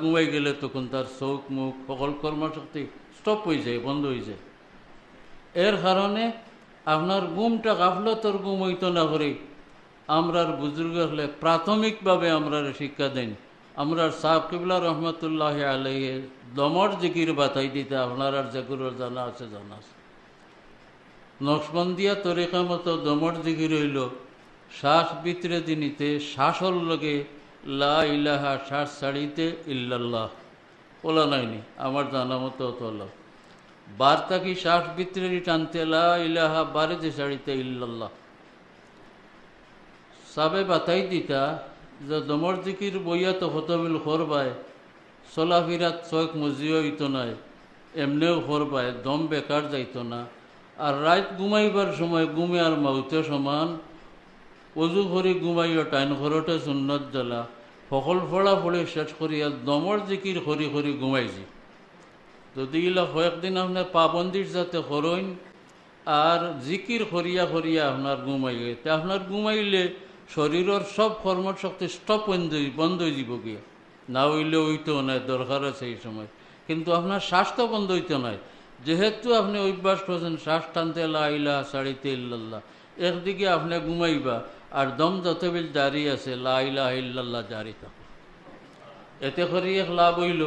ঘুমাই গেলে তখন তার চোখ মুখ সকল কর্মশক্তি স্টপ হয়ে যায়, বন্ধ হয়ে যায়। এর কারণে আপনার ঘুমটা গাফলতর ঘুম হইতো না করে আমরার বুজুর্গ হলে প্রাথমিকভাবে আমরা শিক্ষা দেন। আমরার সাহেব কিবলা রহমতুল্লাহ আলাইহে দমর জিকির বাতাই দিতে আপনার আর যেগুলোর জানা আছে জানা আছে। নকশবন্দিয়া তরিকা মতো দমর জিকির হইল শ্বাস ভিতরে দিনিতে শ্বাসর লগে লা ইলাহা, শ্বাস ছাড়িতে ইল্লাল্লাহ ওলা নাইনি আমার জানা মতো তোলা। বার্তা কি শ্বাস ভিতরে টানতে লা ইলাহা, বাড়িতে ছাড়িতে ইল্লাল্লাহ। সাবে বাতাই দিতা যে দমর জিকির বইয়া তো হতবিল খরবায়, চলাফিরাত চোখ মজিও হইতো নাই, এমনেও খরবায়, দম বেকার যাইত না। আর রাত ঘুমাইবার সময় ঘুমে আর মাউতে সমান, অজু করি ঘুমাইও টাইন ঘরতে সুন্নত জ্বালা, সকল ফড়া ফড়ে শেষ করিয়া দমর জিকির করি করি ঘুমাইছি। যদি ইলা কয়েকদিন আপনার পাবন্দির যাতে করইন আর জিকির করিয়া করিয়া আপনার ঘুমাইবে, তা আপনার ঘুমাইলে শরীরের সব কর্মশক্তি স্টপ বন্ধ হয়ে যাব গিয়া, না হইলে হইতো নাই, দরকার আছে এই সময়। কিন্তু আপনার শ্বাস তো বন্ধ হইতো নাই, যেহেতু আপনি অভ্যাস করছেন শ্বাস টানতে লা ইলাহা ছাড়িতে ইল্লাল্লাহ, একদিকে আপনি ঘুমাইবা আর দম যতবিল জারি আছে লা ইলাহা ইল্লাল্লাহ জারি থাকো। এতে করে এক লাভ হইল,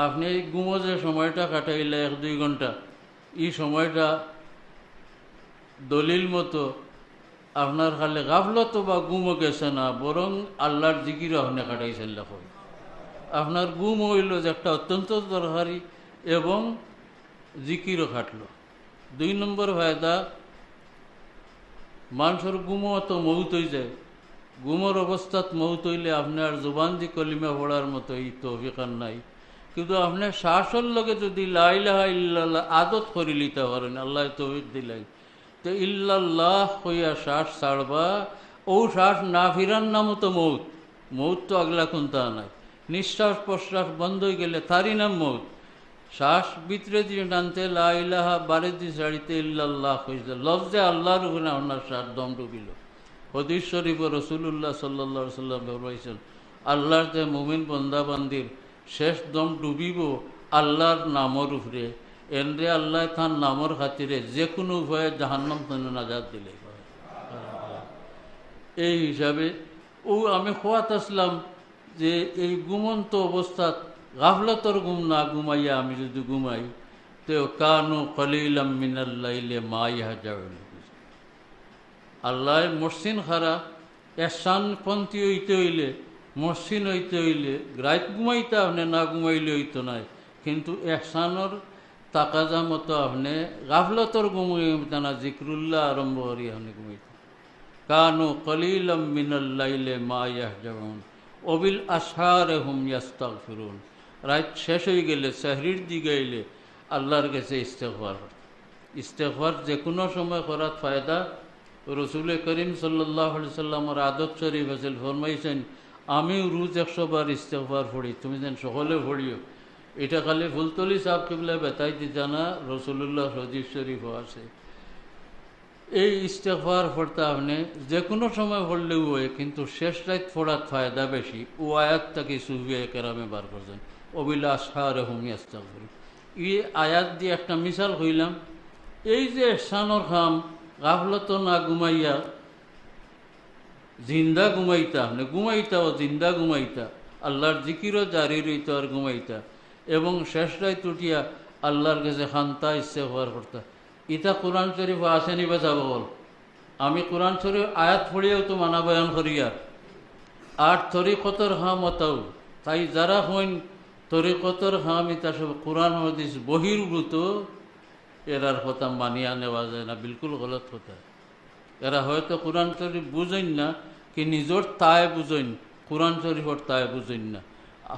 আপনি এই ঘুমো যে সময়টা কাটাইলে 1-2 ঘন্টা, এই সময়টা দলিল মতো আপনার খালে গাফলত বা ঘুমও গেছে না, বরং আল্লাহর জিকিরও আপনি কাটাইছেন লেখন। আপনার ঘুম হইল যে একটা অত্যন্ত দরকারি এবং জিকিরও খাটল। 2 নম্বর ফায়দা, মানুষের ঘুমও তো মৌত হয়ে যায়। ঘুমোর অবস্থাত মৌত হইলে আপনার জুবান দি কলিমা পড়ার মতো এই তৌফিক আর নাই। কিন্তু আপনার শ্বাসর লগে যদি লা ইলাহা ইল্লাল্লাহ আদত করে লিতে পারেন, আল্লাহ তৌফিক দিলাই, তো ইল্লাল্লাহ হইয়া শ্বাস ছাড়বা, ও শ্বাস না ফিরার নামও তো মৌত। মৌত তো আগলা কোনটা নাই, নিঃশ্বাস প্রশ্বাস বন্ধ হয়ে গেলে তারই নাম মৌত। শ্বাস ভিতরে দিয়ে টানতে লা ইলাহা, বাড়ি দিয়ে ছাড়িতে ইল্লাল্লাহ হয়েছে, লফজে আল্লাহর ওখানে আপনার শ্বাস দম ডুবিল। হদিস শরীফ রসুল্লাহ সাল্লাল্লাহু আলাইহি সাল্লাম বলেছেন, আল্লাহর যে মুমিন বন্দাবান্দির শেষ দম ডুবিব আল্লাহর নামর উপরে, এনরে আল্লাহ তার নামর খাতিরে যে কোনো উপায়ে জাহান্নাম থেকে নাজাত দিলে। এই হিসাবে আমি খোয়াত আসলাম যে এই ঘুমন্ত অবস্থাত গাফলতর ঘুম না ঘুমাইয়া আমি যদি ঘুমাই, তো কানু কলিলাম মিনাল লাইলি মা ইয়াহজাউন। আল্লাহ মহসিন খারা এহসানপন্থী হইতে হইলে, মহসিন হইতে হইলে রাত ঘুমাইতে আপনি না ঘুমাইলে হইতো নাই, কিন্তু এহসানর তাকাজা মতো আপনি গাফলতর ঘুমাইতে না, জিক্রুল্লাহ আরম্ভ করি আপনি ঘুমাইতে। কানু কলিলাম মিনাল লাইলি মা ইয়াহজাউন অবিল আসহারে হুম ইয়াস্তাগফিরুন। রাত শেষ হয়ে গেলে সাহরির দিকে গেলে আল্লাহর কাছে ইস্তেগফার। ইস্তেগফার যে কোনো সময় করার ফায়দা। রসুল করিম সাল্লাল্লাহু আলাইহি সাল্লামের আদত শরীফ আছিল, ফরমাইছেন আমিও রোজ 100 বার ইস্তেগফার পড়ি, তুমি যেন সকলে পড়িও। এটা খালি ফুলতলি সাহেব কিবলা বেতাই দিতে না, রসুল্লাহ হাদিস শরীফও আছে। এই ইস্তেগফার পড়তে আপনি যে কোনো সময় পড়লেও হয়, কিন্তু শেষ রাত পড়ার ফায়দা বেশি। ও আয়াতটাকে সুফিয়া কেরামে বার করছেন, অবিল আসহারে হুম ইয়াস্তাগফিরুন। এই আয়াত দিয়ে একটা মিসাল হইলাম, এই যে এহসানর খাম গাফলত না ঘুমাইয়া জিন্দা ঘুমাইতা, আপনি ঘুমাইতা ও জিন্দা ঘুমাইতা, আল্লাহর জিকিরও জারি রইত আর ঘুমাইতা, এবং শেষ রাত উঠিয়া আল্লাহর কাছে খান্তা ইস্তেগফার করতা। ইটা কোরআন শরীফ আসেনি বা যাব বল? আমি কোরআন শরীফ আয়াত পড়িয়াও তো মানা বয়ান করিয়া আর তরিকতর হাম অতাও, তাই যারা হইন তরিকতর হাম ইতা সব কোরআন হাদিস বহির্ভূত, এরার কথা মানিয়া নেওয়া যায় না, বিলকুল গলত কথা। এরা হয়তো কোরআন শরীফ বুঝেন না, কি নিজের তায় বুঝেন, কোরআন শরীফর তায় বুঝেন না,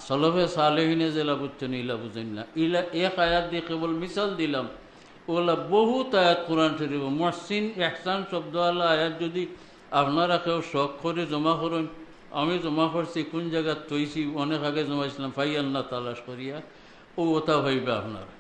সলভে সালেহিনে জেলা বুঝছেন ইলা বুঝেন না। ইলা এক আয়াত দিয়ে কেবল মিসাল দিলাম, ওগুলা বহুত আয়াত কোরআন শরীফ। মহসিন এহসান শব্দওয়ালা আয়াত যদি আপনারা কেউ শখ করে জমা করেন, আমি জমা করছি কোন জায়গায় তৈছি, অনেক আগে জমাইছিলাম, ফাইয়াল্লা তালাশ করিয়া, ও ওটা ভাইবে আপনারা।